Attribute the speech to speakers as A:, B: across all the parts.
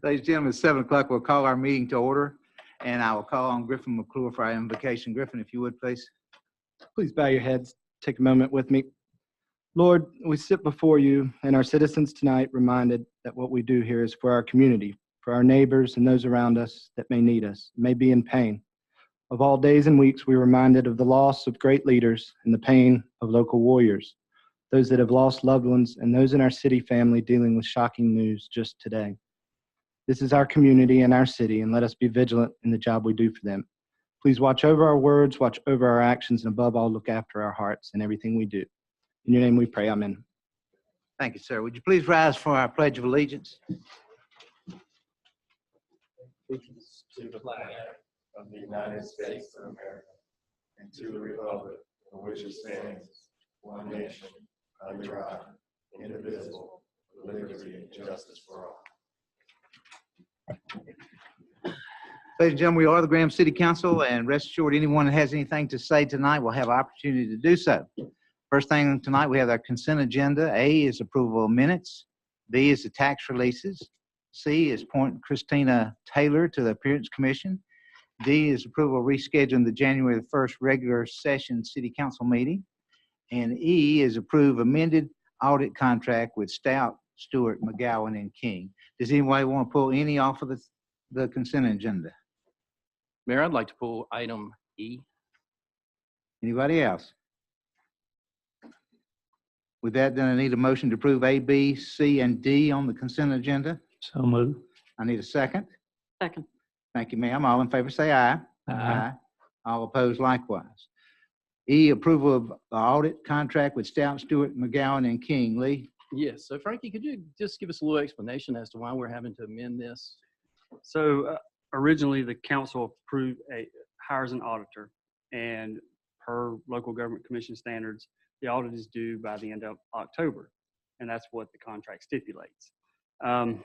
A: Ladies and gentlemen, it's 7 o'clock. We'll call our meeting to order, and I will call on Griffin McClure for our invocation. Griffin, if you would, please.
B: Please bow your heads. Take a moment with me. Lord, we sit before you and our citizens tonight reminded that what we do here is for our community, for our neighbors and those around us that may need us, may be in pain. Of all days and weeks, we're reminded of the loss of great leaders and the pain of local warriors, those that have lost loved ones, and those in our city family dealing with shocking news just today. This is our community and our city, and let us be vigilant in the job we do for them. Please watch over our words, watch over our actions, and above all, look after our hearts in everything we do. In your name we pray, amen.
A: Thank you, sir. Would you please rise for our Pledge of Allegiance?
C: Allegiance to the flag of the United States of America and to the republic for which it stands, one nation, under God, indivisible, with liberty and justice for all.
A: Ladies and gentlemen, we are the Graham City Council, and rest assured anyone that has anything to say tonight will have opportunity to do so. First thing tonight, we have our consent agenda. A is approval of minutes. B is the tax releases. C is appoint Christina Taylor to the Appearance Commission. D is approval of rescheduling the January 1st regular session City Council meeting. And E is approve amended audit contract with Stout, Stewart, McGowan, and King. Does anybody want to pull any off of the consent agenda?
D: Mayor, I'd like to pull item E.
A: Anybody else? With that, then I need a motion to approve A, B, C, and D on the consent agenda.
E: So move.
A: I need a second.
F: Second.
A: Thank you, ma'am. All in favor say aye.
E: Aye.
A: All opposed likewise. E, approval of the audit contract with Stout, Stewart, McGowan, and King. Lee?
D: Yes. So Frankie, could you just give us a little explanation as to why we're having to amend this?
E: So originally the council hires an auditor, and per local government commission standards, the audit is due by the end of October, and that's what the contract stipulates. Kind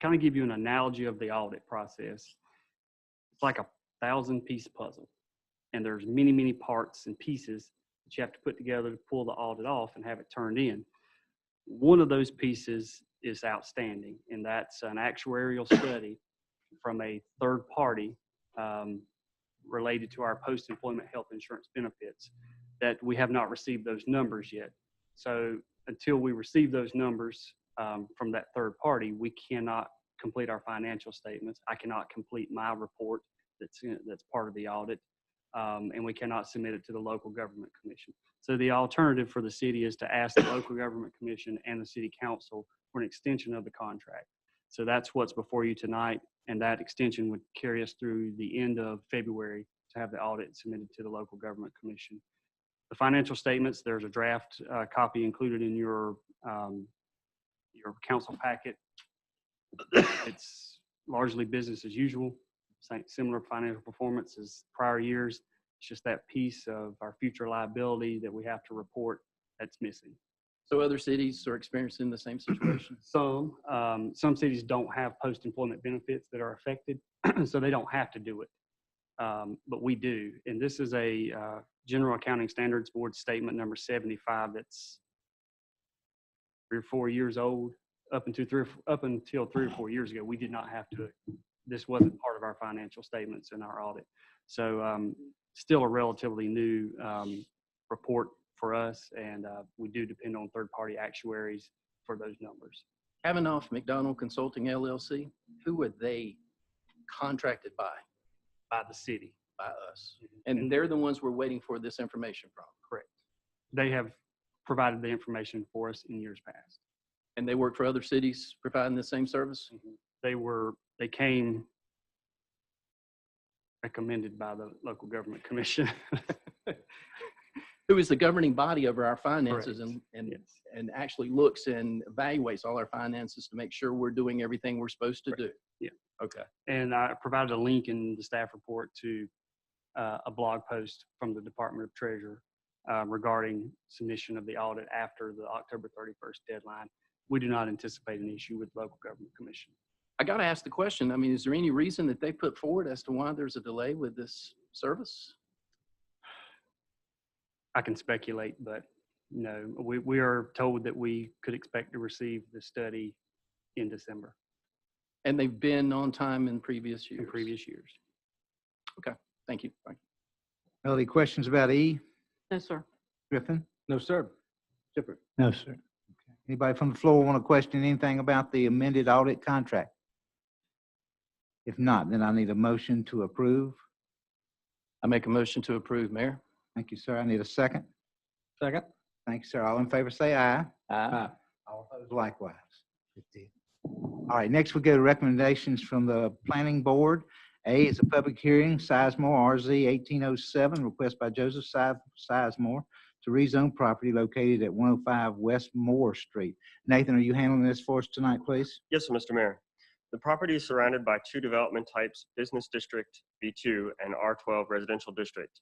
E: of give you an analogy of the audit process. It's like a 1,000-piece puzzle, and there's many, many parts and pieces that you have to put together to pull the audit off and have it turned in. One of those pieces is outstanding, and that's an actuarial study from a third party related to our post-employment health insurance benefits that we have not received those numbers yet. So until we receive those numbers from that third party, we cannot complete our financial statements. I cannot complete my report that's part of the audit, and we cannot submit it to the local government commission. So the alternative for the city is to ask the local government commission and the city council for an extension of the contract. So that's what's before you tonight, and that extension would carry us through the end of February to have the audit submitted to the local government commission. The financial statements, there's a draft copy included in your council packet. It's largely business as usual, similar financial performance as prior years. It's just that piece of our future liability that we have to report that's missing.
D: So other cities are experiencing the same situation?
E: Some cities don't have post-employment benefits that are affected, so they don't have to do it. But we do. And this is a General Accounting Standards Board statement number 75 that's 3 or 4 years old. Up until 3 or 4 years ago, we did not have to. This wasn't part of our financial statements in our audit. So still a relatively new report for us, and we do depend on third-party actuaries for those numbers.
D: Kavanaugh McDonald Consulting LLC, who were they contracted by?
E: By the city.
D: By us. And they're the ones we're waiting for this information from.
E: Correct. They have provided the information for us in years past.
D: And they work for other cities providing the same service?
E: Mm-hmm. They came recommended by the local government commission.
D: Who is the governing body over our finances and
E: yes.
D: and actually looks and evaluates all our finances to make sure we're doing everything we're supposed to do.
E: Yeah.
D: Okay.
E: And I provided a link in the staff report to a blog post from the Department of Treasury regarding submission of the audit after the October 31st deadline. We do not anticipate an issue with local government commission.
D: I got to ask the question. I mean, is there any reason that they put forward as to why there's a delay with this service?
E: I can speculate, but no, we are told that we could expect to receive the study in December
D: And they've been on time in previous years?
E: in previous years.
D: Thank you. Thank you.
A: Any questions about E?
F: No, sir.
A: Griffin?
B: No, sir.
A: Chipper?
B: No, sir.
A: Anybody from the floor want to question anything about the amended audit contract? If not, then I need a motion to approve.
D: I make a motion to approve, Mayor.
A: Thank you, sir. I need a second.
B: Second.
A: Thank you, sir. All in favor, say aye.
D: Aye.
A: All opposed, likewise. All right, next we go to recommendations from the planning board. A is a public hearing, Sizemore, RZ 1807, request by Joseph Sizemore to rezone property located at 105 West Moore Street. Nathan, are you handling this for us tonight, please?
C: Yes, sir, Mr. Mayor. The property is surrounded by two development types, Business District B2 and R12 Residential District.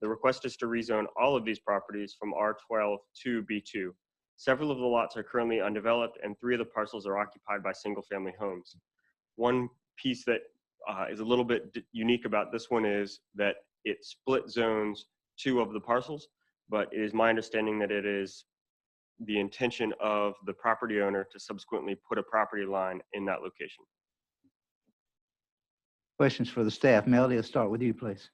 C: The request is to rezone all of these properties from R12 to B2. Several of the lots are currently undeveloped and 3 of the parcels are occupied by single-family homes. One piece that is a little bit unique about this one is that it split zones 2 of the parcels, but it is my understanding that it is the intention of the property owner to subsequently put a property line in that location.
A: Questions for the staff? Melody, let's start with you, please.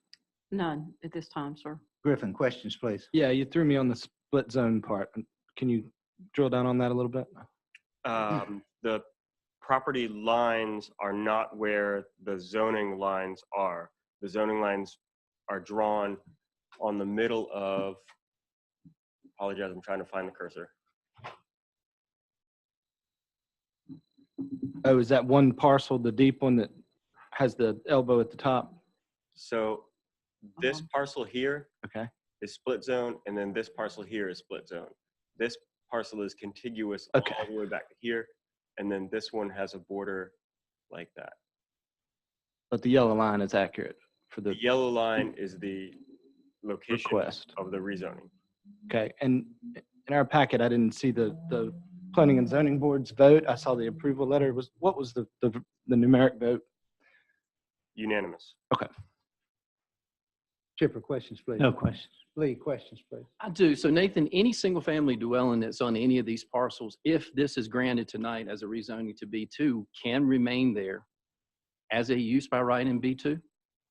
F: None at this time, sir.
A: Griffin, questions, please.
B: Yeah, you threw me on the split zone part. Can you drill down on that a little bit?
C: The property lines are not where the zoning lines are. The zoning lines are drawn on the middle of, apologize, I'm trying to find the cursor.
B: Oh, is that one parcel, the deep one that has the elbow at the top?
C: So this
F: Uh-huh.
C: parcel here
B: Okay.
C: is split zone, and then this parcel here is split zone. This parcel is contiguous
B: Okay.
C: all the way back to here, and then this one has a border like that.
B: But the yellow line is accurate for
C: The
B: the
C: yellow line is the location
B: request.
C: of the rezoning.
B: Okay, and in our packet, I didn't see the planning and zoning board's vote. I saw the approval letter. What was the numeric vote?
C: Unanimous.
A: Chipper, questions, please.
B: No questions.
A: Lee, questions, please.
D: I do. So Nathan, any single-family dwelling that's on any of these parcels, if this is granted tonight as a rezoning to B2, can remain there as a use by right in B2?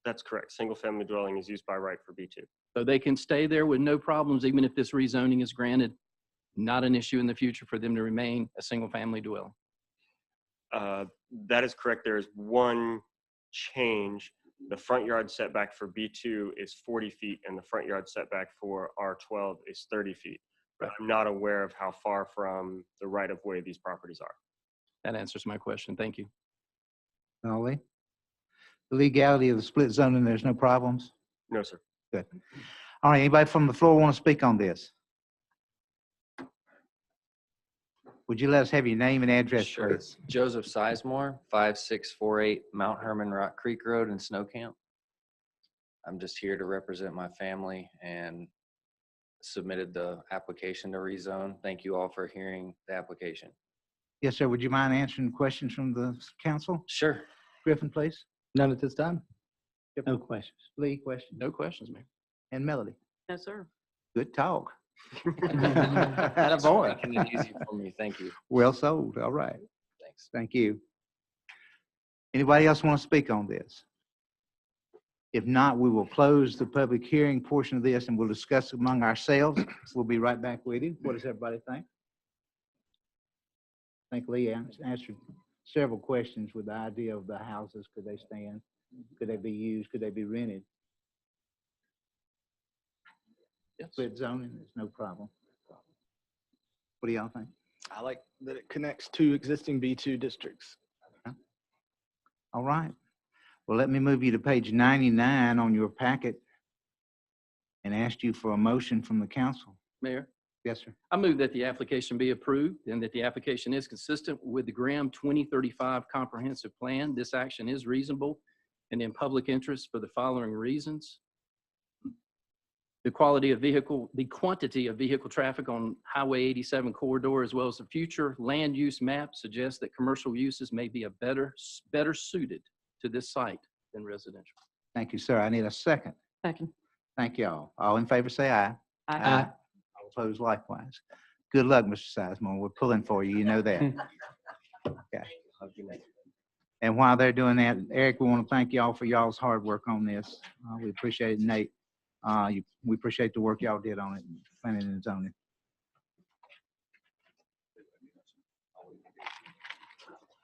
C: That's correct. Single-family dwelling is used by right for B2.
D: So they can stay there with no problems, even if this rezoning is granted? Not an issue in the future for them to remain a single-family dwelling?
C: That is correct. There is one change. The front yard setback for B2 is 40 feet, and the front yard setback for R12 is 30 feet. But I'm not aware of how far from the right-of-way these properties are.
D: That answers my question. Thank you.
A: Lee? The legality of the split zoning, there's no problems?
C: No, sir.
A: Good. All right, anybody from the floor want to speak on this? Would you let us have your name and address,
G: Sure.
A: please?
G: Joseph Sizemore, 5648 Mount Herman Rock Creek Road in Snow Camp. I'm just here to represent my family and submitted the application to rezone. Thank you all for hearing the application.
A: Yes, sir. Would you mind answering questions from the council?
G: Sure.
A: Griffin, please.
B: None at this time?
A: No questions. Lee, questions?
D: No questions, Mayor.
A: And Melody?
F: No, sir.
A: Good talk.
G: Attaboy. Making it easy for me. Thank you.
A: Well sold. All right.
G: Thanks.
A: Thank you. Anybody else want to speak on this? If not, we will close the public hearing portion of this and we'll discuss among ourselves. We'll be right back with you. What does everybody think? I think Lee answered several questions with the idea of the houses. Could they stand? Could they be used? Could they be rented?
D: Yes.
A: Split zoning is no problem. What do y'all think?
B: I like that it connects two existing B2 districts.
A: All right. Well, let me move you to page 99 on your packet and ask you for a motion from the council.
D: Mayor,
A: Yes, sir.
D: I move that the application be approved and that the application is consistent with the Graham 2035 Comprehensive Plan. This action is reasonable and in public interest for the following reasons. The quantity of vehicle traffic on Highway 87 corridor, as well as the future land use map, suggests that commercial uses may be better suited to this site than residential.
A: Thank you, sir. I need a second.
F: Second.
A: Thank you all. All in favor, say aye.
F: Aye.
A: All opposed likewise. Good luck, Mr. Sizemore. We're pulling for you. You know that. Okay. And while they're doing that, Eric, we want to thank y'all for y'all's hard work on this. We appreciate it, Nate. We appreciate the work y'all did on it, planning and zoning.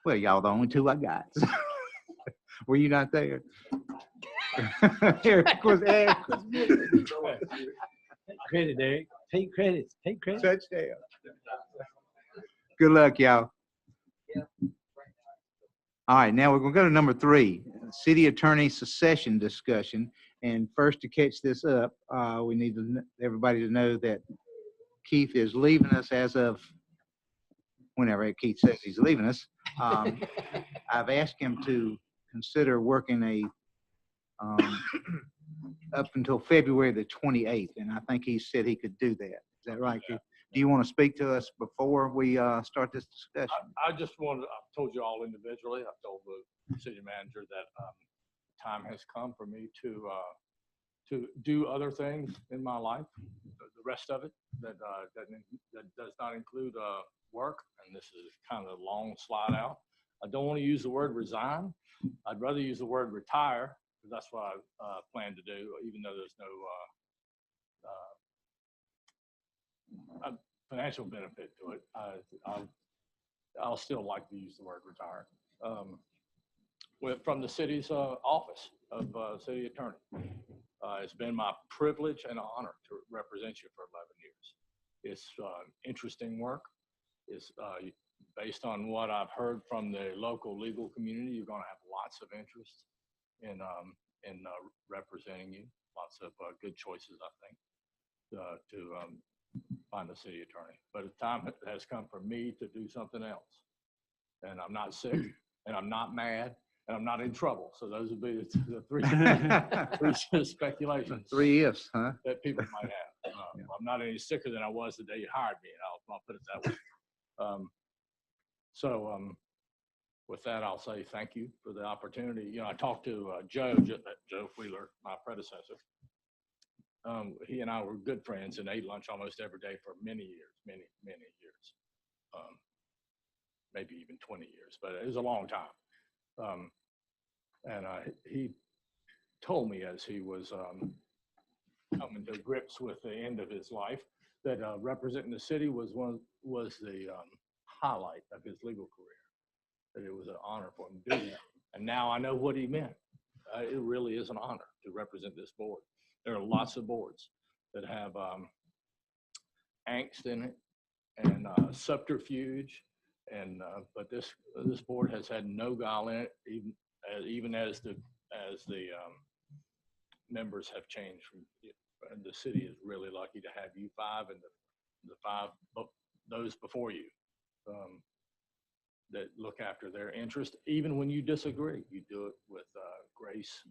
A: Well, y'all the only two I got. Were you not there? Eric was there.
H: Credit, Eric. Take credit. Take credit.
A: Touchdown. Good luck, y'all. All right, now we're going to go to number 3, city attorney secession discussion. And first, to catch this up, we need everybody to know that Keith is leaving us as of whenever Keith says he's leaving us. I've asked him to consider working up until February the 28th, and I think he said he could do that. Is that right, Keith? Do you want to speak to us before we start this discussion?
I: I just wanted, I've told you all individually, I've told the city manager that time has come for me to do other things in my life, the rest of it, that does not include work, and this is kind of a long slide out. I don't want to use the word resign. I'd rather use the word retire, because that's what I plan to do, even though there's no financial benefit to it. I'll still like to use the word retire. From the city's office of city attorney. It's been my privilege and honor to represent you for 11 years. It's interesting work. It's based on what I've heard from the local legal community. You're going to have lots of interest in representing you. Lots of good choices, I think, to find a city attorney. But the time has come for me to do something else. And I'm not sick, and I'm not mad, and I'm not in trouble. So those would be the three speculations.
A: 3 ifs, huh?
I: That people might have. I'm not any sicker than I was the day you hired me. I'll put it that way. With that, I'll say thank you for the opportunity. You know, I talked to Joe Wheeler, my predecessor. He and I were good friends and ate lunch almost every day for many years, many years, maybe even 20 years, but it was a long time. He told me as he was coming to grips with the end of his life that representing the city was the highlight of his legal career, that it was an honor for him to do that. And now I know what he meant. It really is an honor to represent this board. There are lots of boards that have angst in it and subterfuge, and but this board has had no guile in it, even as the members have changed. The city is really lucky to have you 5 and the 5 those before you that look after their interest, even when you disagree. You do it with grace,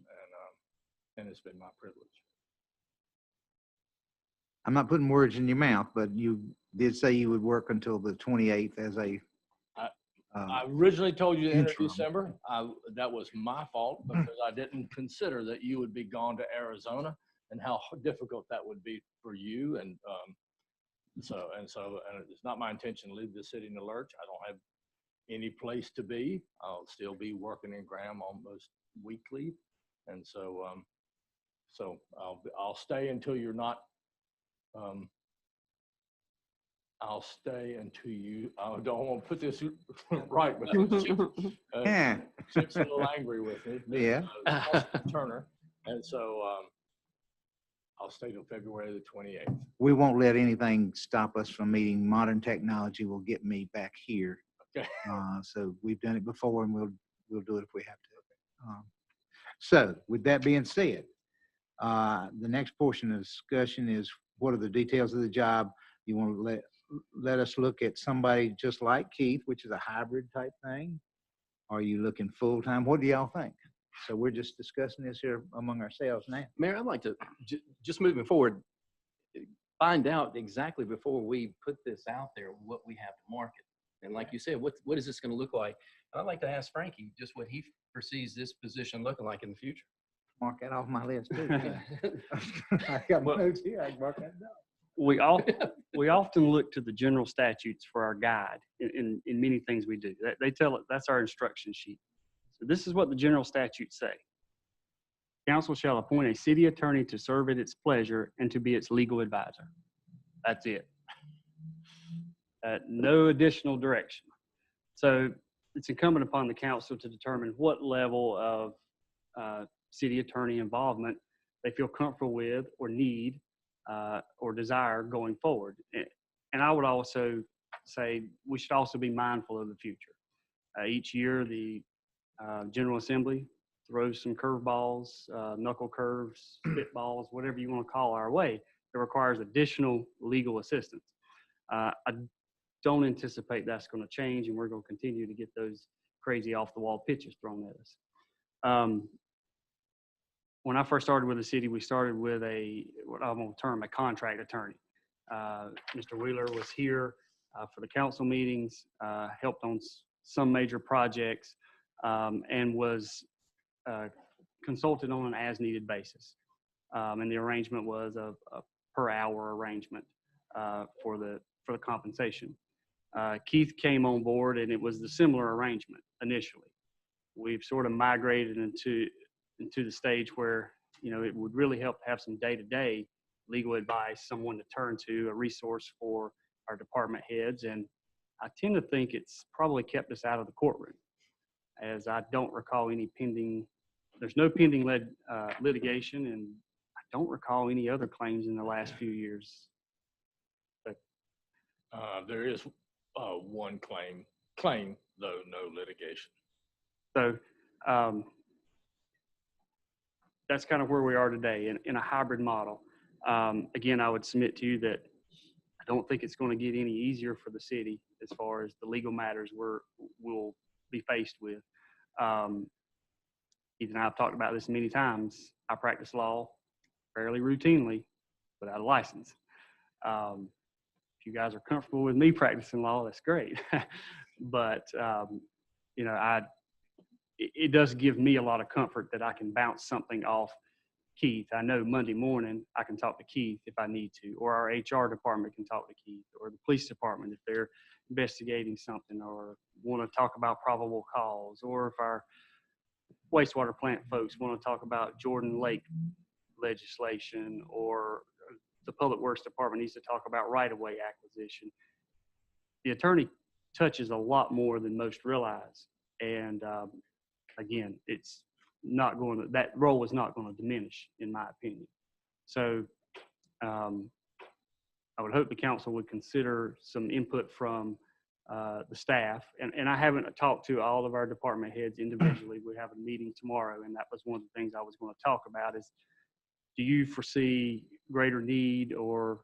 I: and it's been my privilege.
A: I'm not putting words in your mouth, but you did say you would work until the 28th as a
I: I originally told you the end of
A: interim.
I: December. That was my fault because I didn't consider that you would be gone to Arizona and how difficult that would be for you. And so it's not my intention to leave the city in the lurch. I don't have any place to be. I'll still be working in Graham almost weekly, and so I'll stay until you're not. I'll stay until you. I don't want to put this right, but Chip's a little angry with me.
A: Yeah.
I: Turner, and so I'll stay till February the 28th.
A: We won't let anything stop us from meeting. Modern technology will get me back here.
I: Okay.
A: So we've done it before, and we'll do it if we have to. So with that being said, the next portion of the discussion is what are the details of the job. You want to let us look at somebody just like Keith, which is a hybrid type thing. Are you looking full time? What do y'all think? So we're just discussing this here among ourselves now.
D: Mayor, I'd like to, just moving forward, find out exactly before we put this out there, what we have to market. And like you said, what is this going to look like? I'd like to ask Frankie just what he perceives this position looking like in the future.
A: Mark that off my list too. I got my notes here. I can mark that down.
E: we often look to the general statutes for our guide in many things we do. They tell it, that's our instruction sheet. So this is what the general statutes say. Council shall appoint a city attorney to serve at its pleasure and to be its legal advisor. That's it. No additional direction. So it's incumbent upon the council to determine what level of city attorney involvement they feel comfortable with or need or desire going forward. And I would also say we should also be mindful of the future. Each year, the General Assembly throws some curveballs, knuckle curves, spitballs, whatever you want to call our way, that requires additional legal assistance. I don't anticipate that's going to change, and we're going to continue to get those crazy off-the-wall pitches thrown at us. When I first started with the city, we started with what I'm going to term a contract attorney. Mr. Wheeler was here for the council meetings, helped on some major projects, and was consulted on an as-needed basis. And the arrangement was a per-hour arrangement for the compensation. Keith came on board, and it was the similar arrangement initially. We've sort of migrated into the stage where, you know, it would really help to have some day-to-day legal advice, someone to turn to, a resource for our department heads. And I tend to think it's probably kept us out of the courtroom, as I don't recall any there's no pending litigation, and I don't recall any other claims in the last few years. But
I: There is one claim, though no litigation.
E: so that's kind of where we are today in a hybrid model. Again, I would submit to you that I don't think it's going to get any easier for the city as far as the legal matters we'll be faced with. Keith and I have talked about this many times. I practice law fairly routinely without a license. If you guys are comfortable with me practicing law, that's great. But, you know, it does give me a lot of comfort that I can bounce something off Keith. I know Monday morning I can talk to Keith if I need to, or our HR department can talk to Keith, or the police department if they're investigating something or want to talk about probable cause, or if our wastewater plant folks want to talk about Jordan Lake legislation, or the public works department needs to talk about right-of-way acquisition. The attorney touches a lot more than most realize. And again, it's not going to, that role is not going to diminish, in my opinion. So I would hope the council would consider some input from the staff. And I haven't talked to all of our department heads individually. We have a meeting tomorrow, and that was one of the things I was going to talk about is, do you foresee greater need or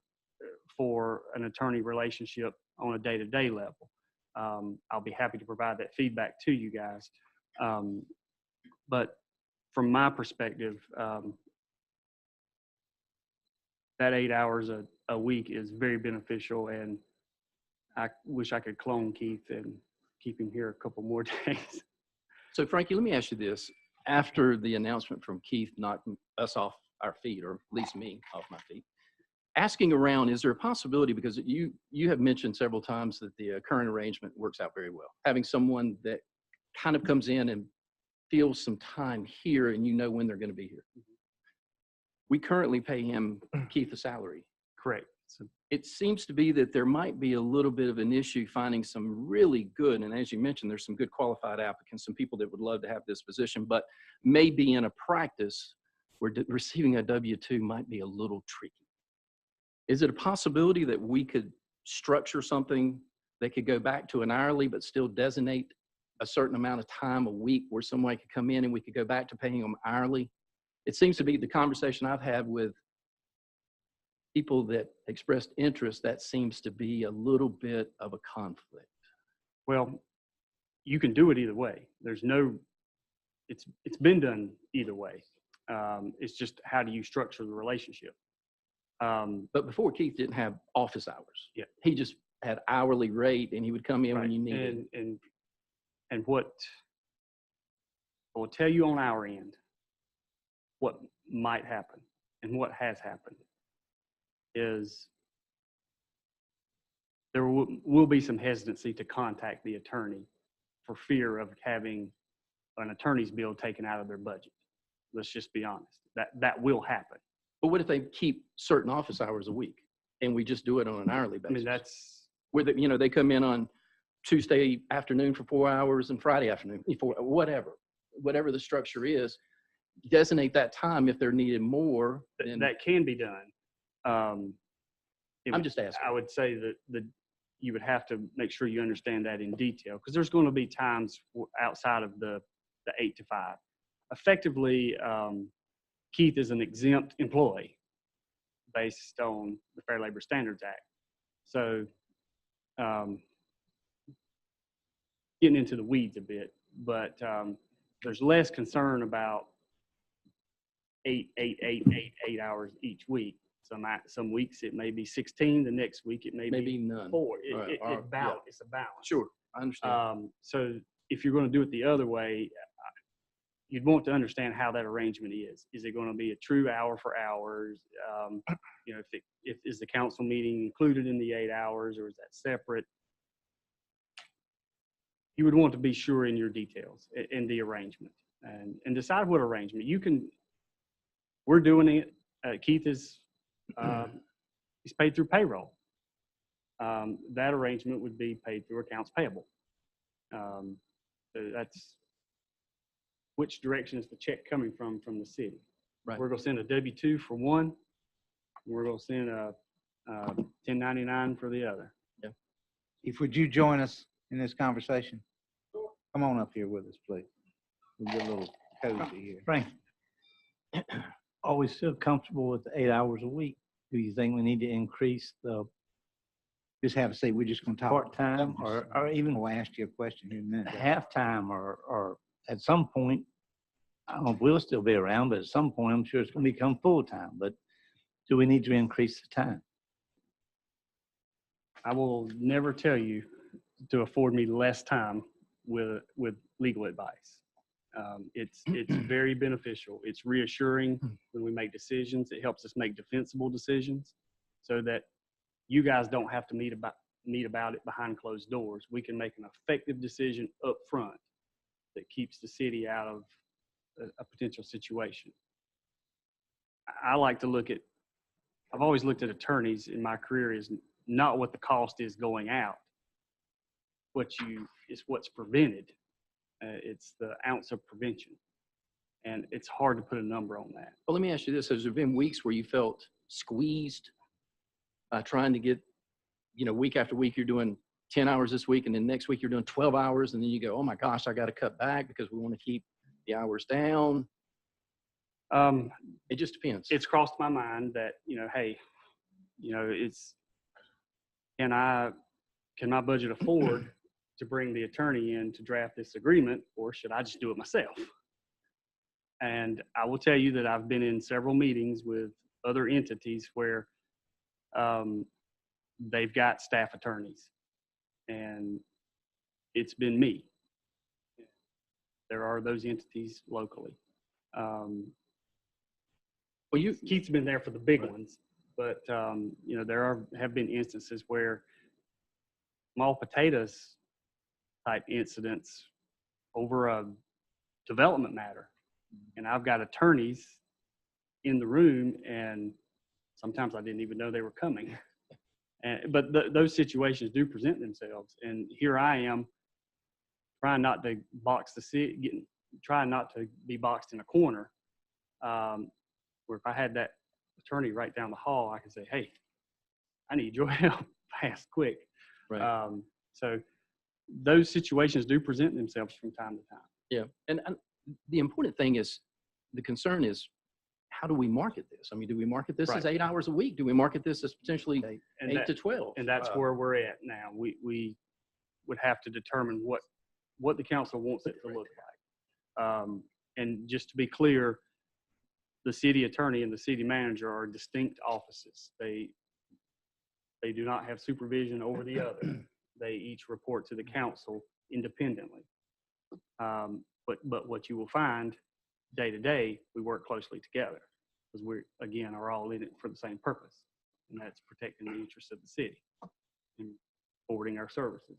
E: for an attorney relationship on a day-to-day level? I'll be happy to provide that feedback to you guys. But from my perspective, that 8 hours a week is very beneficial, and I wish I could clone Keith and keep him here a couple more days.
D: So Frankie, let me ask you this. After the announcement from Keith knocking us off our feet, or at least me off my feet, asking around, is there a possibility, because you have mentioned several times that the current arrangement works out very well, having someone that kind of comes in and feels some time here and you know when they're going to be here. We currently pay him, Keith, a salary.
E: Correct. So
D: It seems to be that there might be a little bit of an issue finding some really good, and as you mentioned, there's some good qualified applicants, some people that would love to have this position, but maybe in a practice where receiving a W-2 might be a little tricky. Is it a possibility that we could structure something that could go back to an hourly but still designate a certain amount of time a week where someone could come in and we could go back to paying them hourly? It seems to be the conversation I've had with people that expressed interest, that seems to be a little bit of a conflict.
E: well, you can do it either way. There's no, it's been done either way. It's just how do you structure the relationship?
D: But before, Keith didn't have office hours.
E: Yeah.
D: He just had hourly rate and he would come in when you needed.
E: And what I will tell you on our end, what might happen and what has happened is there will be some hesitancy to contact the attorney for fear of having an attorney's bill taken out of their budget. Let's just be honest. That will happen.
D: But what if they keep certain office hours a week and we just do it on an hourly
E: I
D: basis?
E: mean, that's,
D: Where they come in on Tuesday afternoon for 4 hours and Friday afternoon for whatever the structure is, designate that time if they're needed more. Then
E: that can be done.
D: I'm just asking.
E: I would say that you would have to make sure you understand that in detail, because there's going to be times outside of the 8 to 5. Effectively, Keith is an exempt employee based on the Fair Labor Standards Act. So getting into the weeds a bit, but there's less concern about 8 hours each week. Some weeks it may be 16. The next week it may
D: Maybe
E: be
D: none.
E: 4.
D: Right,
E: It's
D: or-
E: balance. It's a balance.
D: Sure, I understand.
E: So if you're going to do it the other way, you'd want to understand how that arrangement is. Is it going to be a true hour for hours? If is the council meeting included in the 8 hours, or is that separate? You would want to be sure in your details in the arrangement, and decide what arrangement you can. We're doing it. Keith is he's paid through payroll. That arrangement would be paid through accounts payable. So that's which direction is the check coming from the city.
D: Right.
E: We're going to send a W-2 for one. We're going to send a 1099 for the other.
A: If would you join us in this conversation? Come on up here with us, please. We'll get a little cozy here.
H: Frank, are we still comfortable with the 8 hours a week? Do you think we need to increase the
A: Just have a seat. We're just going to talk.
H: part-time or even
A: We'll ask you a question here in a minute.
H: half-time or at some point, I don't know if we'll still be around, but at some point, I'm sure it's going to become full-time. But do we need to increase the time?
E: I will never tell you to afford me less time with legal advice. It's very beneficial. It's reassuring when we make decisions. It helps us make defensible decisions, so that you guys don't have to meet about it behind closed doors. We can make an effective decision up front that keeps the city out of a potential situation. I like to look at. I've always looked at attorneys in my career as not what the cost is going out. It's what's prevented. It's the ounce of prevention. And it's hard to put a number on that.
D: Well, let me ask you this. Has there been weeks where you felt squeezed trying to get, week after week you're doing 10 hours this week, and then next week you're doing 12 hours, and then you go, oh my gosh, I got to cut back because we want to keep the hours down? It just depends.
E: It's crossed my mind that, hey, can my budget afford to bring the attorney in to draft this agreement, or should I just do it myself? And I will tell you that I've been in several meetings with other entities where they've got staff attorneys, and it's been me. There are those entities locally. Keith's been there for the big ones, but there have been instances where small potatoes type incidents over a development matter, and I've got attorneys in the room, and sometimes I didn't even know they were coming. But those situations do present themselves, and here I am trying not to trying not to be boxed in a corner. Where if I had that attorney right down the hall, I could say, hey, I need your help fast, quick.
D: Right.
E: So those situations do present themselves from time to time.
D: Yeah. And the important thing is, the concern is, how do we market this? I mean, do we market this as 8 hours a week? Do we market this as potentially 8 to 12?
E: And that's where we're at now. We would have to determine what the council wants it to look like. And just to be clear, the city attorney and the city manager are distinct offices. They do not have supervision over the other. They each report to the council independently. But what you will find day to day, we work closely together, because we, again, are all in it for the same purpose, and that's protecting the interests of the city. And affording our services.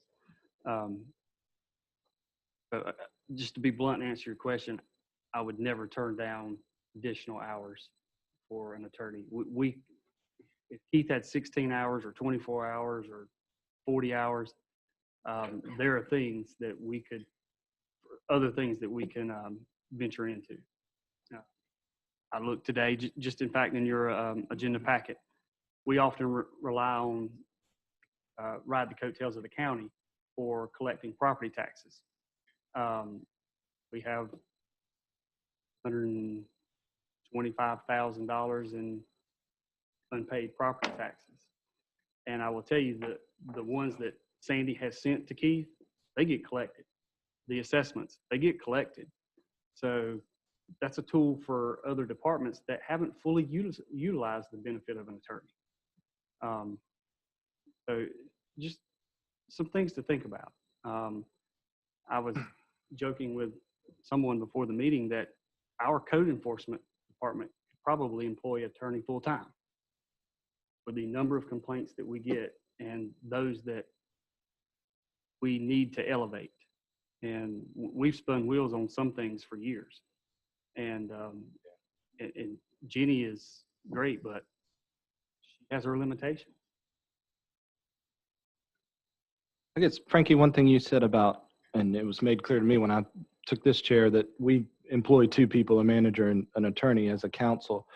E: But just to be blunt and answer your question, I would never turn down additional hours for an attorney. If Keith had 16 hours or 24 hours or 40 hours, there are other things that we can venture into. I looked today, just in fact, in your agenda packet, we often rely on, ride the coattails of the county for collecting property taxes. We have $125,000 in unpaid property taxes. And I will tell you that the ones that Sandy has sent to Keith, they get collected. The assessments, they get collected. So that's a tool for other departments that haven't fully utilized the benefit of an attorney. So just some things to think about. I was joking with someone before the meeting that our code enforcement department could probably employ an attorney full-time with the number of complaints that we get and those that we need to elevate. And we've spun wheels on some things for years. And Jenny is great, but she has her limitations.
B: I guess, Frankie, one thing you said about, and it was made clear to me when I took this chair, that we employ two people, a manager and an attorney as a council.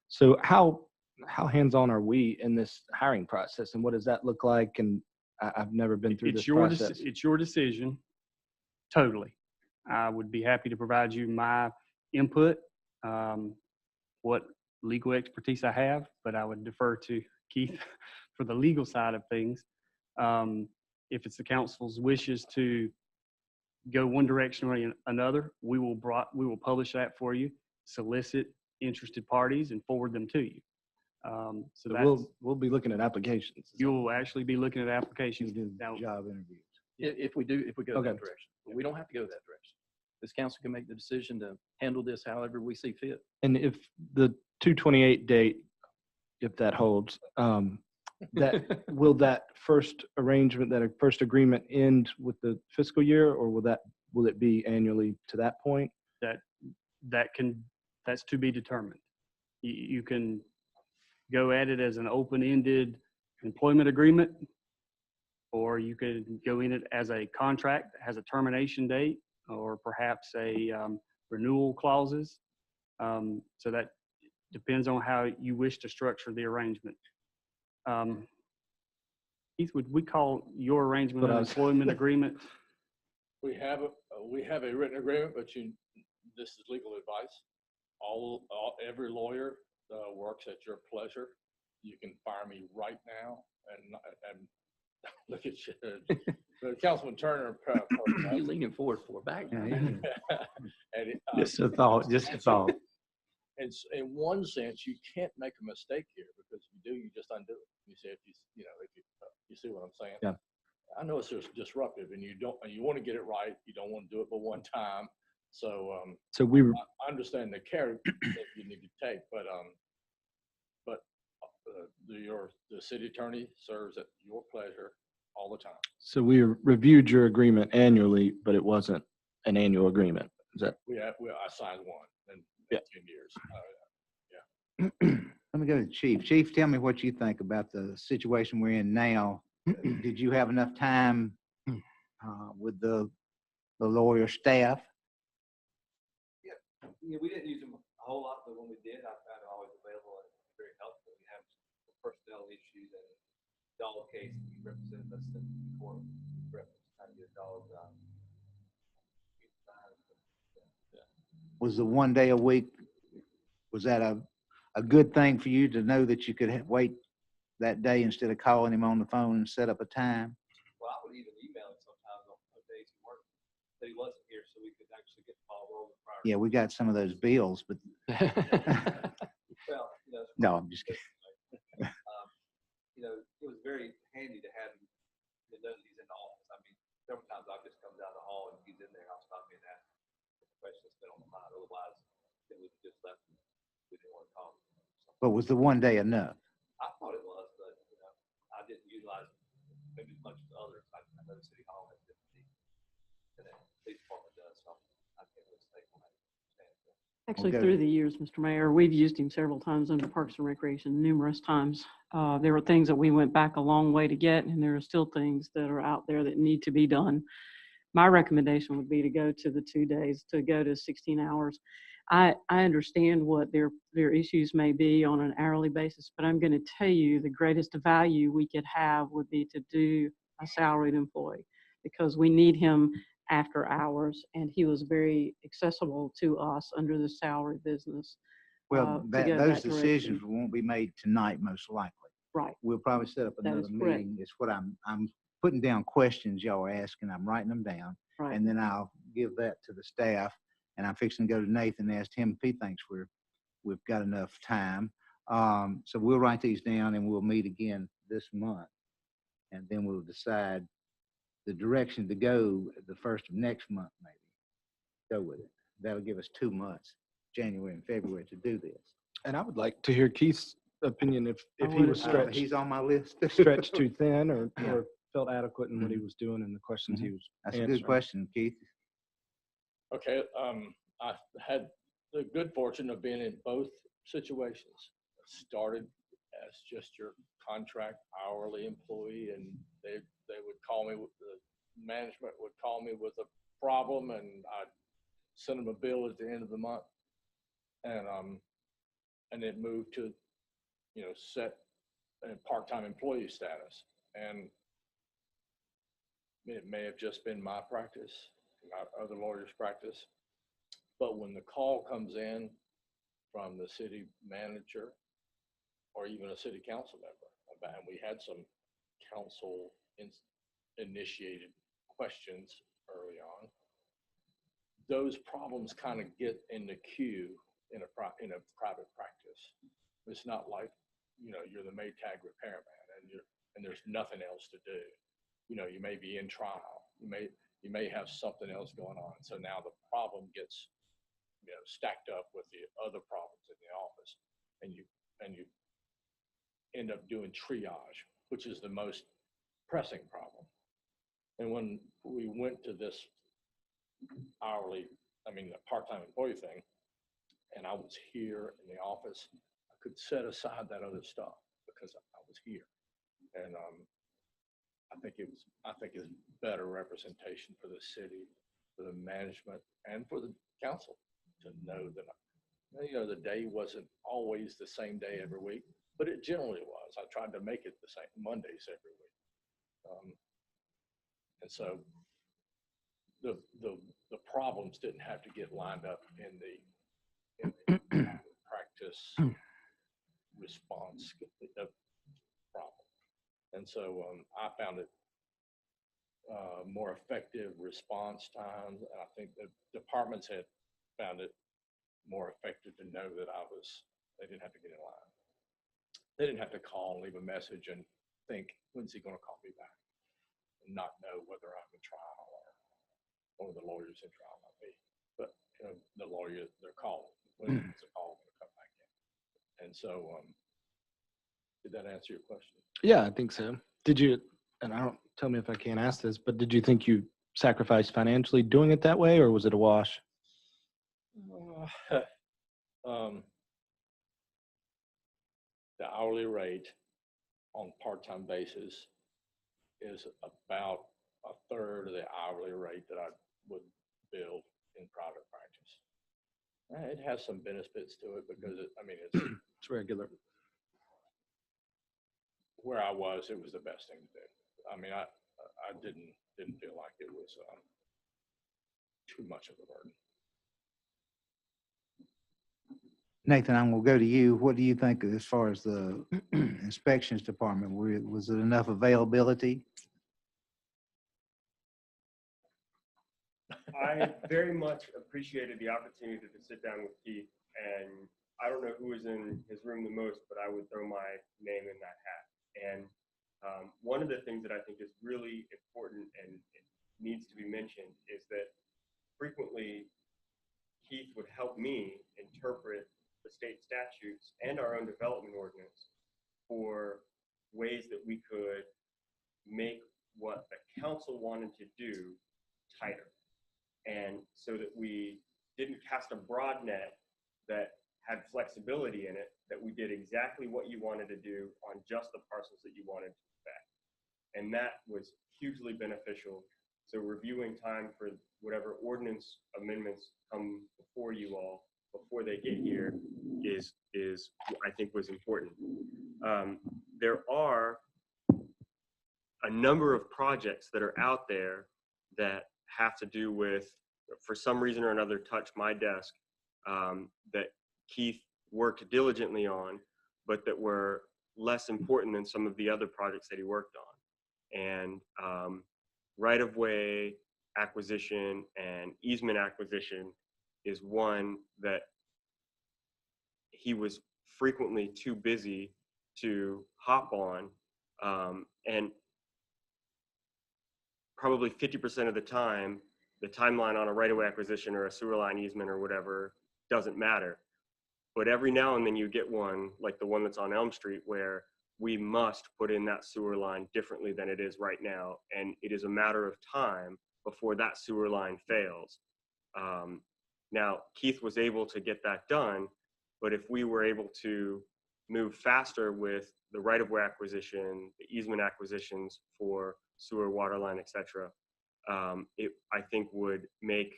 B: So how hands-on are we in this hiring process, and what does that look like? And I've never been through this process.
E: It's your decision, totally. I would be happy to provide you my input, what legal expertise I have, but I would defer to Keith for the legal side of things. If it's the council's wishes to go one direction or another, we will publish that for you, solicit interested parties, and forward them to you. So
B: we'll be looking at applications.
E: You'll actually be looking at applications.
H: Do
E: Now,
H: job interviews.
D: If we go
B: Okay.
D: that direction. But we don't have to go that direction. This council can make the decision to handle this however we see fit.
B: And if the 2/28 date, if that holds, that will that first arrangement, that first agreement end with the fiscal year, or will it be annually to that point?
E: That's to be determined. You can go at it as an open-ended employment agreement, or you could go in it as a contract that has a termination date, or perhaps a renewal clauses. So that depends on how you wish to structure the arrangement. Keith, would we call your arrangement an employment agreement?
I: We have a written agreement, but this is legal advice. Every lawyer works at your pleasure. You can fire me right now and look at you. Councilman Turner.
D: You leaning forward for back.
H: Just a thought.
I: And in one sense, you can't make a mistake here, because if you do, you just undo it. You say, if you see what I'm saying?
B: Yeah.
I: I know it's just disruptive, and you want to get it right. You don't want to do it but one time. So I understand the care that you need to take, but the city attorney serves at your pleasure all the time.
B: So we reviewed your agreement annually, but it wasn't an annual agreement. Is that?
I: I signed one in 10 years.
A: Let me go to the chief. Chief, tell me what you think about the situation we're in now. Did you have enough time with the lawyer staff?
J: Yeah, we didn't use them a whole lot, but when we did, I found it always available and very helpful. We have personnel issues and dog case, he represented us in court, trying to get a dog.
A: Was the 1 day a week, was that a good thing for you to know that you could wait that day instead of calling him on the phone and set up a time?
J: Well, I would even email him sometimes on days he worked, that he wasn't here, so we could actually get the ball rolling prior.
A: Yeah, we got some of those bills, but
J: Well,
A: no, I'm just kidding.
J: It was very handy to have him to know that he's in the office. I mean, several times I'll just come down the hall and he's in there. I'll stop in and ask him the question that's been on my mind. Otherwise, then we just left him. We didn't want to call him.
A: But was the 1 day enough?
J: I thought it was, but I didn't utilize maybe as much as others. I know the city hall has different needs, and the police department does, so I can't really say on that.
F: Actually,
A: Okay.
F: through the years, Mr. Mayor, we've used him several times under Parks and Recreation, numerous times. There were things that we went back a long way to get, and there are still things that are out there that need to be done. My recommendation would be to go to the 2 days, to go to 16 hours. I understand what their issues may be on an hourly basis, but I'm going to tell you the greatest value we could have would be to do a salaried employee, because we need him after hours, and he was very accessible to us under the salary business.
A: Well,
F: to go
A: those
F: that
A: decisions
F: direction.
A: won't be made tonight, most likely.
F: Right.
A: We'll probably set up
F: That
A: another
F: is correct.
A: meeting. It's what I'm putting down questions y'all are asking. I'm writing them down.
F: Right.
A: And then I'll give that to the staff, and I'm fixing to go to Nathan and ask him if he thinks we've got enough time. So we'll write these down and we'll meet again this month. And then we'll decide the direction to go the first of next month, maybe. Go with it. That'll give us 2 months, January and February, to do this.
B: And I would like to hear Keith's opinion if he was stretched,
A: He's on my list.
B: stretched too thin or felt adequate in what he was doing and the questions he was
A: That's a
B: answering.
A: good question, Keith.
I: Okay, I had the good fortune of being in both situations. Started as just your contract hourly employee, and they would call me, the management would call me with a problem, and I'd send them a bill at the end of the month. And it moved to, set part-time employee status. And it may have just been my practice, not other lawyers' practice. But when the call comes in from the city manager or even a city council member, and we had some council initiated questions early on, those problems kind of get in the queue in a private practice. It's not like, you're the Maytag repairman and there's nothing else to do. You may be in trial. You may have something else going on. So now the problem gets, stacked up with the other problems in the office, and you end up doing triage, which is the most pressing problem. And when we went to this the part-time employee thing, and I was here in the office, I could set aside that other stuff because I was here. And I think it's better representation for the city, for the management, and for the council to know that, the day wasn't always the same day every week, but it generally was. I tried to make it the same Mondays every week. And so the problems didn't have to get lined up in the practice response problem. And so I found it more effective response times. And I think the departments had found it more effective to know that they didn't have to get in line. They didn't have to call and leave a message and think, when's he going to call me back? And not know whether I'm in trial or one of the lawyers in trial might be. But the lawyer, they're calling. When is the call going to come back in? And so, did that answer your question?
B: Yeah, I think so. Did you, and I don't, tell me if I can't ask this, but did you think you sacrificed financially doing it that way, or was it a wash?
I: The hourly rate on part-time basis is about a third of the hourly rate that I would bill in private practice. It has some benefits to it because
B: It's regular.
I: where I was, it was the best thing to do. I didn't feel like it was too much of a burden.
A: Nathan, I'm going to go to you. What do you think as far as the inspections department? Was it enough availability?
K: I very much appreciated the opportunity to sit down with Keith, and I don't know who was in his room the most, but I would throw my name in that hat. And one of the things that I think is really important and it needs to be mentioned is that frequently Keith would help me interpret the state statutes and our own development ordinance for ways that we could make what the council wanted to do tighter. And so that we didn't cast a broad net that had flexibility in it, that we did exactly what you wanted to do on just the parcels that you wanted to affect. And that was hugely beneficial. So reviewing time for whatever ordinance amendments come before you all, before they get here, is I think was important. There are a number of projects that are out there that have to do with, for some reason or another, touch my desk, that Keith worked diligently on, but that were less important than some of the other projects that he worked on. And right-of-way acquisition and easement acquisition is one that he was frequently too busy to hop on, and probably 50% of the time, the timeline on a right-of-way acquisition or a sewer line easement or whatever doesn't matter. But every now and then you get one, like the one that's on Elm Street, where we must put in that sewer line differently than it is right now. And it is a matter of time before that sewer line fails. Now, Keith was able to get that done, but if we were able to move faster with the right-of-way acquisition, the easement acquisitions for sewer, water line, et cetera, it, I think, would make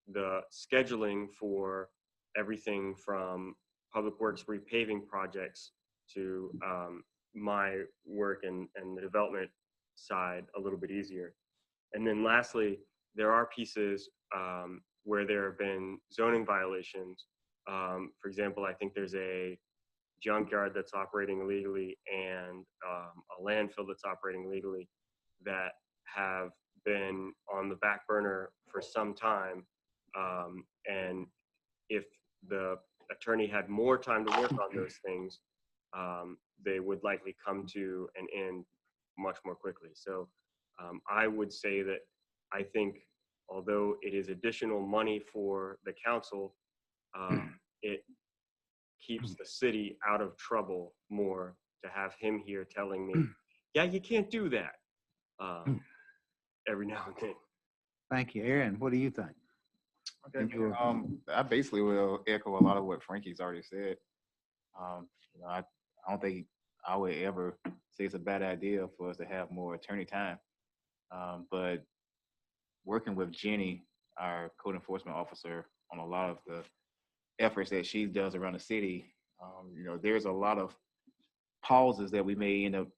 K: the scheduling for everything from public works repaving projects to my work and the development side a little bit easier. And then lastly, there are pieces where there have been zoning violations. For example, I think there's a junkyard that's operating illegally and a landfill that's operating illegally that have been on the back burner for some time. And if the attorney had more time to work on those things, they would likely come to an end much more quickly. So I would say that I think, although it is additional money for the council, it keeps the city out of trouble more to have him here telling me, yeah, you can't do that, every now and then.
A: Thank you. Aaron, what do you think?
L: Okay, I basically will echo a lot of what Frankie's already said. I don't think I would ever say it's a bad idea for us to have more attorney time. But working with Jenny, our code enforcement officer, on a lot of the efforts that she does around the city, there's a lot of pauses that we may end up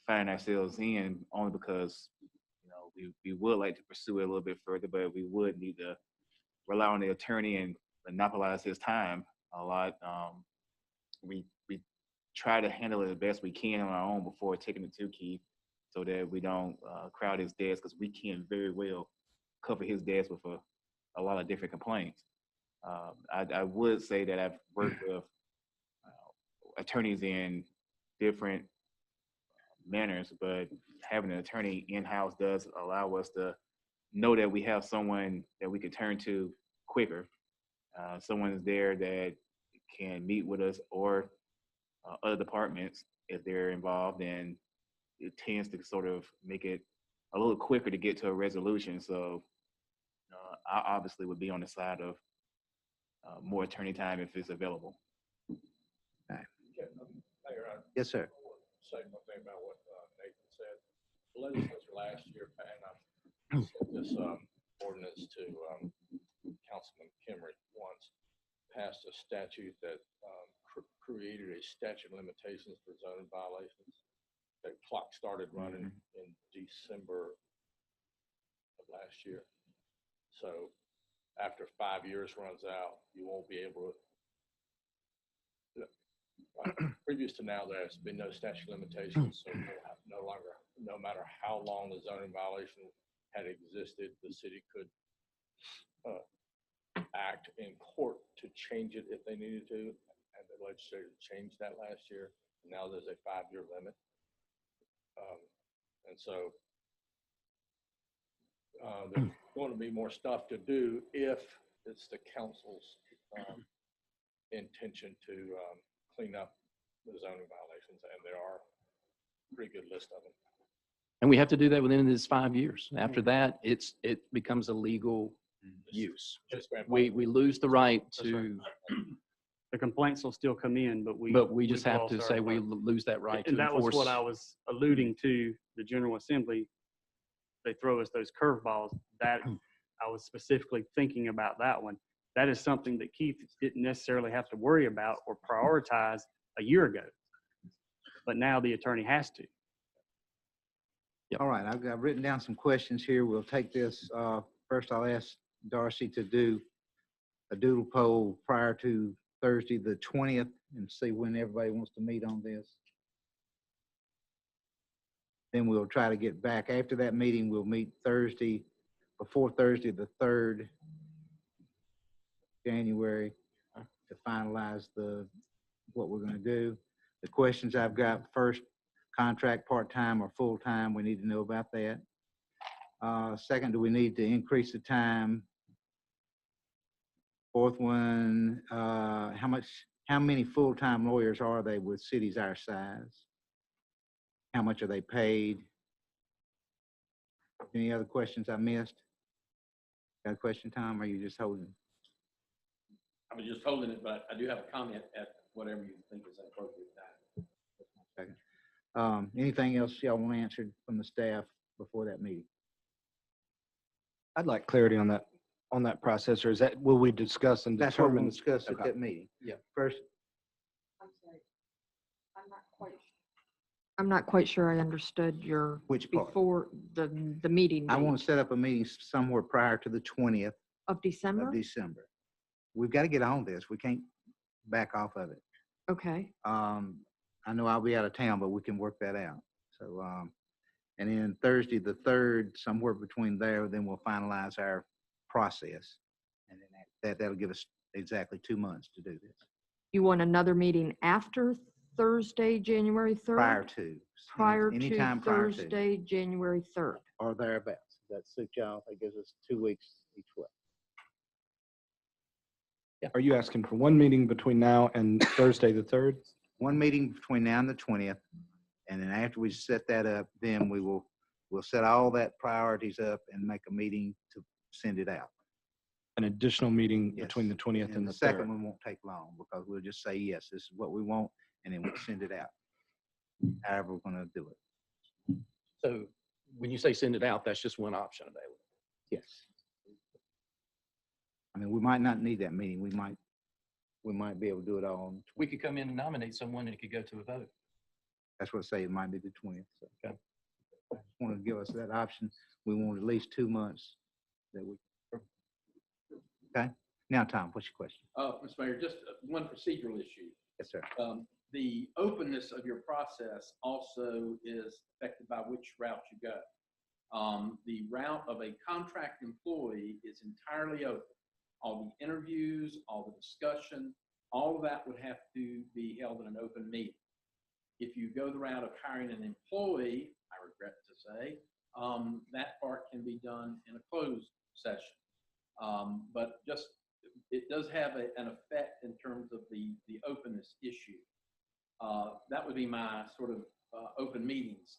L: finding ourselves in, only because we would like to pursue it a little bit further, but we would need to rely on the attorney and monopolize his time a lot. We try to handle it the best we can on our own before taking it to Keith, so that we don't crowd his desk, because we can very well cover his desk with a lot of different complaints. I would say that I've worked with attorneys in different manners, but having an attorney in-house does allow us to know that we have someone that we can turn to quicker. Someone is there that can meet with us or other departments if they're involved, and it tends to sort of make it a little quicker to get to a resolution. So I obviously would be on the side of more attorney time if it's available.
I: Mayor,
A: Yes, sir.
I: I want to say one thing about what Nathan said. The legislature last year, and I said this ordinance to Councilman Kimmery once, passed a statute that created a statute of limitations for zoning violations. The clock started running in December of last year. So after 5 years runs out, you won't be able to. Previous to now, there's been no statute of limitations, so no matter how long the zoning violation had existed, the city could act in court to change it if they needed to, and the legislature changed that last year. Now there's a 5-year limit, and so there's going to be more stuff to do if it's the council's intention to clean up the zoning violations, and there are a pretty good list of them.
D: And we have to do that within this 5 years. After that, it becomes a legal use. We lose the right
E: That's right.
D: to,
E: The complaints will still come in, but
D: we just have
E: lost
D: to
E: our
D: say we
E: part.
D: lose that right to
E: And that was
D: enforce.
E: what I was alluding to, the General Assembly. They throw us those curveballs. That I was specifically thinking about that one. That is something that Keith didn't necessarily have to worry about or prioritize a year ago. But now the attorney has to.
A: All right, I've written down some questions here. We'll take this. First, I'll ask Darcy to do a doodle poll prior to Thursday, the 20th, and see when everybody wants to meet on this. Then we'll try to get back. After that meeting, we'll meet Thursday, before Thursday, the 3rd January, to finalize what we're going to do. The questions I've got: first, contract part-time or full-time? We need to know about that. Second, do we need to increase the time? Fourth one, how many full-time lawyers are they with cities our size? How much are they paid? Any other questions I missed? Got a question, Tom, or are you just holding?
M: I was just holding it, but I do have a comment at whatever you think is an appropriate time.
A: Second. Anything else y'all want answered from the staff before that meeting?
B: I'd like clarity on that process, or is that, will we discuss and
A: That's what we'll
B: determine?
A: discuss at
B: Okay.
A: that meeting. Yeah. First,
N: I'm sorry. I'm not quite sure I understood your
A: which part?
N: before the meeting
A: I want
N: date
A: to set up a meeting somewhere prior to the 20th
N: of December.
A: of December. We've got to get on this. We can't back off of it.
N: Okay.
A: I know I'll be out of town, but we can work that out. So, and then Thursday, the 3rd, somewhere between there, then we'll finalize our process. And then that'll give us exactly 2 months to do this.
N: You want another meeting after Thursday, January 3rd?
A: Prior to.
N: Prior to
A: Anytime prior to.
N: Thursday, January 3rd.
A: Or thereabouts. That suits y'all. That gives us 2 weeks each way.
B: Are you asking for one meeting between now and Thursday, the 3rd?
A: One meeting between now and the 20th. And then after we set that up, then we'll set all that priorities up and make a meeting to send it out.
B: An additional meeting
A: Yes.
B: between the 20th and
A: And
B: the
A: the second
B: 3rd?
A: one won't take long because we'll just say, yes, this is what we want, and then we'll send it out. However we're going to do it.
D: So when you say send it out, that's just one option available.
A: Yes. I mean, we might not need that meeting. We might be able to do it all.
D: We could come in and nominate someone and it could go to a vote.
A: That's what I say. It might be the 20th. So.
D: Okay.
A: I just want to give us that option. We want at least 2 months that we. Okay. Now, Tom, what's your question?
M: Mr. Mayor, just one procedural issue.
A: Yes, sir.
M: The openness of your process also is affected by which route you go. The route of a contract employee is entirely open. All the interviews, all the discussion, all of that would have to be held in an open meeting. If you go the route of hiring an employee, I regret to say, that part can be done in a closed session. But just, it does have an effect in terms of the openness issue. That would be my sort of open meetings.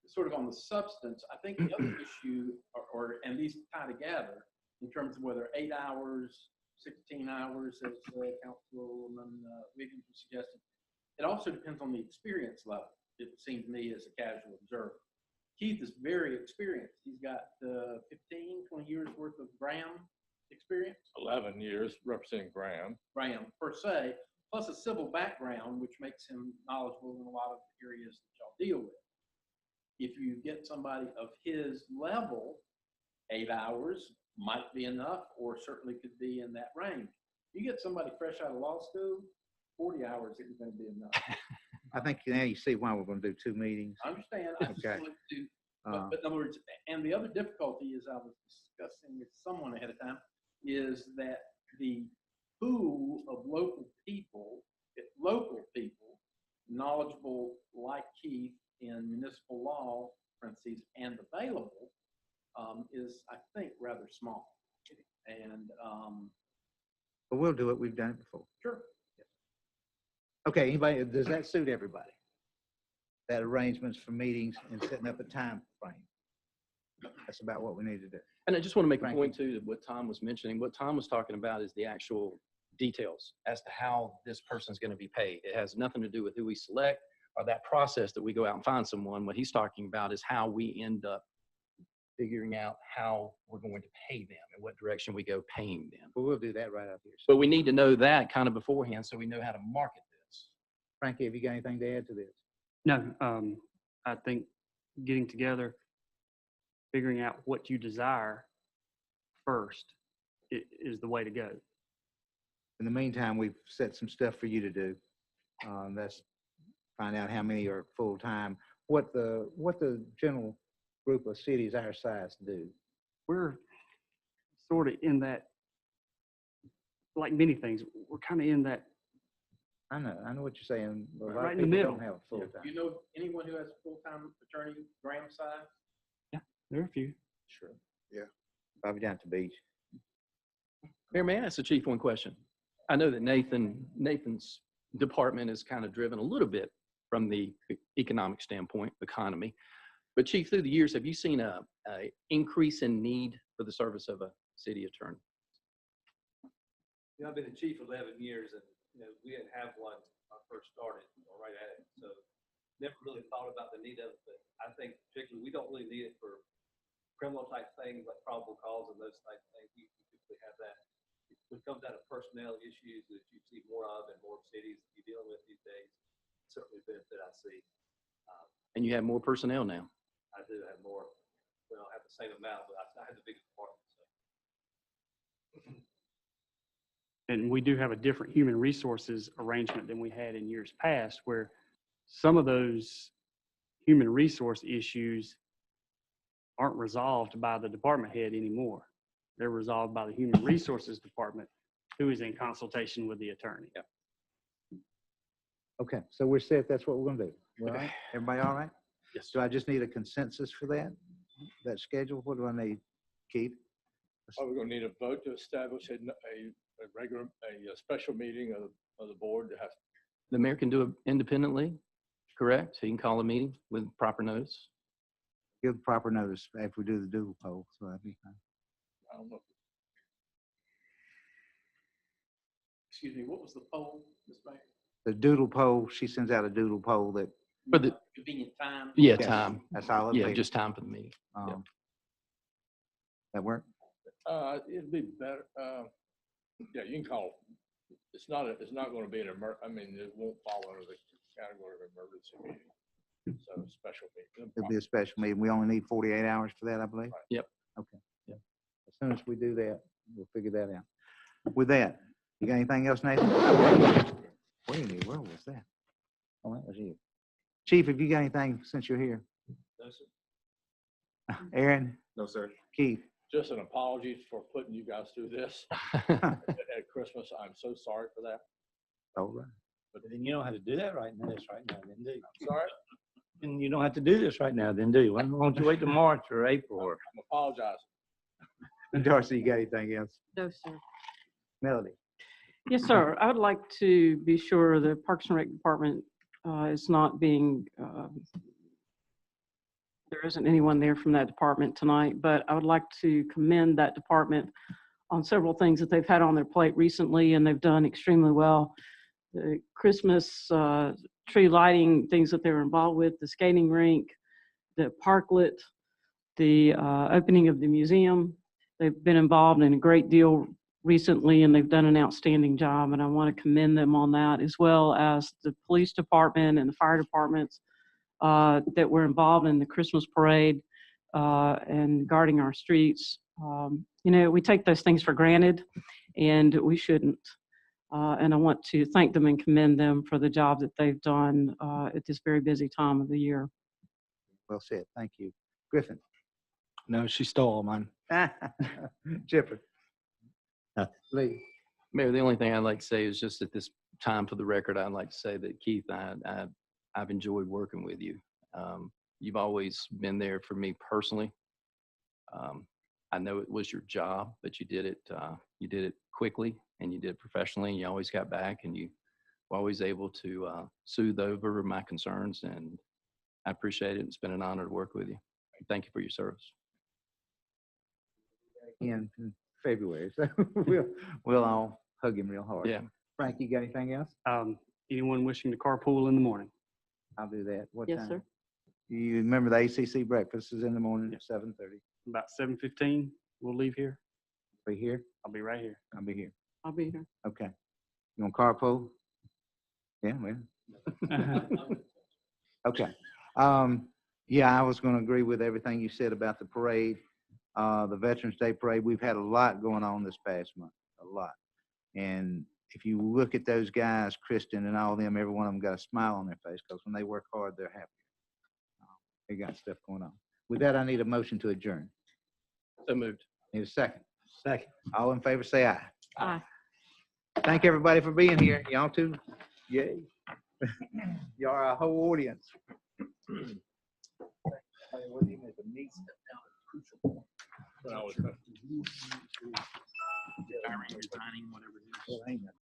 M: Sort of on the substance, I think the other issue, and these tie together in terms of whether 8 hours, 16 hours, as Councilman Wiggins was suggesting. It also depends on the experience level, it would seem to me, as a casual observer. Keith is very experienced. He's got 15, 20 years worth of Graham experience.
I: 11 years representing Graham.
M: Graham, per se, plus a civil background, which makes him knowledgeable in a lot of areas that y'all deal with. If you get somebody of his level, 8 hours might be enough, or certainly could be in that range. You get somebody fresh out of law school, 40 hours isn't going to be enough.
A: I think now you see why we're going to do 2 meetings.
M: I understand. I just
A: Okay.
M: wanted to, but in other words, and the other difficulty is I was discussing with someone ahead of time, is that the pool of local people, knowledgeable like Keith in municipal law, parentheses, and available, is, I think, rather small. And
A: But we'll do it. We've done it before.
M: sure.
A: Okay, anybody, does that suit everybody? that arrangements for meetings and setting up a time frame. That's about what we need to do.
D: And I just want to make a
A: Frankie.
D: point too, that what Tom was mentioning, what Tom was talking about is the actual details as to how this person's going to be paid. It has nothing to do with who we select or that process that we go out and find someone. What he's talking about is how we end up figuring out how we're going to pay them and what direction we go paying them.
A: But we'll do that right out here.
D: But we need to know that kind of beforehand so we know how to market this.
A: Frankie, have you got anything to add to this?
E: No, I think getting together, figuring out what you desire first is the way to go.
A: In the meantime, we've set some stuff for you to do. That's find out how many are full-time, what the general group of cities our size do.
E: We're sort of in that, like many things, we're kind of in that.
A: I know what you're saying. But a lot
E: Right
A: of
E: in the
A: people
E: middle.
A: don't have a full-time.
M: Do you know anyone who has a full-time attorney, Graham side?
E: There are a few.
A: Sure. Yeah. Probably down at the beach.
D: Mayor, may I ask the chief one question? I know that Nathan's department is kind of driven a little bit from the economic standpoint, economy. But chief, through the years, have you seen a increase in need for the service of a city attorney?
J: I've been the chief 11 years, and we didn't have one when I first started, or right at it. So never really thought about the need of it. But I think particularly we don't really need it for criminal type things like probable cause and those type of things. We typically have that. When it comes down to personnel issues that you see more of in more cities that you're dealing with these days, certainly a benefit I see.
D: And you have more personnel now.
J: I do have more. We don't have the same amount, but I have the biggest department. So.
E: And we do have a different human resources arrangement than we had in years past, where some of those human resource issues aren't resolved by the department head anymore. They're resolved by the human resources department, who is in consultation with the attorney.
D: Yep.
A: Okay, so we're set. That's what we're gonna do. All right? Everybody all right?
D: Yes.
A: Do I just need a consensus for that schedule? What do I need, Keith?
I: Are we going to need a vote to establish a special meeting of the board to have?
D: The mayor can do it independently, correct? He can call a meeting with proper notice.
A: Give the proper notice after we do the doodle poll, so that'd be fine.
I: I don't know.
M: Excuse me, what was the poll, Ms. Mayor?
A: The doodle poll, she sends out a doodle poll that.
D: For the
M: Convenient time?
D: yeah,
A: Yes,
D: time.
A: That's all it'll
D: Yeah,
A: be.
D: just time for the meeting.
A: That work?
I: It'd be better. Yeah, you can call. It's not going to be it won't fall under the category of emergency meeting. So special meeting.
A: It'll be a special meeting. We only need 48 hours for that, I believe.
I: Right.
D: Yep.
A: Okay. Yeah. As soon as we do that, we'll figure that out. With that, you got anything else, Nathan? Wait a minute, where was that? Oh, that was you. Chief, have you got anything since you're here?
J: No, sir.
A: Aaron?
L: No, sir.
A: Keith?
I: Just an apology for putting you guys through this at Christmas. I'm so sorry for that.
A: All right.
H: But then you don't have to do that right now, then, do you?
I: Sorry.
H: And you don't have to do this right now, then, do you? Why don't you wait till March or April or?
I: I'm apologizing.
A: Darcy, you got anything else?
F: No, sir.
A: Melody?
F: Yes, sir. I would like to be sure the Parks and Rec Department is not being, there isn't anyone there from that department tonight, but I would like to commend that department on several things that they've had on their plate recently, and they've done extremely well. The Christmas tree lighting, things that they were involved with, the skating rink, the parklet, the opening of the museum. They've been involved in a great deal recently, and they've done an outstanding job, and I want to commend them on that, as well as the police department and the fire departments that were involved in the Christmas parade and guarding our streets. We take those things for granted, and we shouldn't. And I want to thank them and commend them for the job that they've done at this very busy time of the year.
A: Well said. Thank you. Griffin?
B: No, she stole all mine.
A: Chipper? Lee?
D: Mayor, the only thing I'd like to say is just at this time, for the record, I'd like to say that Keith, I've enjoyed working with you. You've always been there for me personally. I know it was your job, but you did it quickly and you did it professionally. And you always got back, and you were always able to soothe over my concerns, and I appreciate it. It's been an honor to work with you. Thank you for your service.
A: In February, so we'll all hug him real hard.
D: Yeah.
A: Frank, you got anything else?
E: Anyone wishing to carpool in the morning?
A: I'll do that. What
F: Yes,
A: time?
F: sir.
A: You remember the ACC breakfast is in the morning at 7:30.
E: About 7:15, we'll leave here.
A: Be here?
E: I'll be right here.
A: I'll be here.
F: I'll be here.
A: Okay. You want carpool? Yeah, well. Okay. Yeah, I was going to agree with everything you said about the parade, the Veterans Day parade. We've had a lot going on this past month, a lot. And if you look at those guys, Kristen and all of them, every one of them got a smile on their face because when they work hard, they're happy. They got stuff going on. With that, I need a motion to adjourn.
D: So moved.
A: Need a second.
H: Second.
A: All in favor, say aye.
F: Aye.
A: Thank everybody for being here. Y'all too. Yay. Y'all are our whole audience.
I: When I was-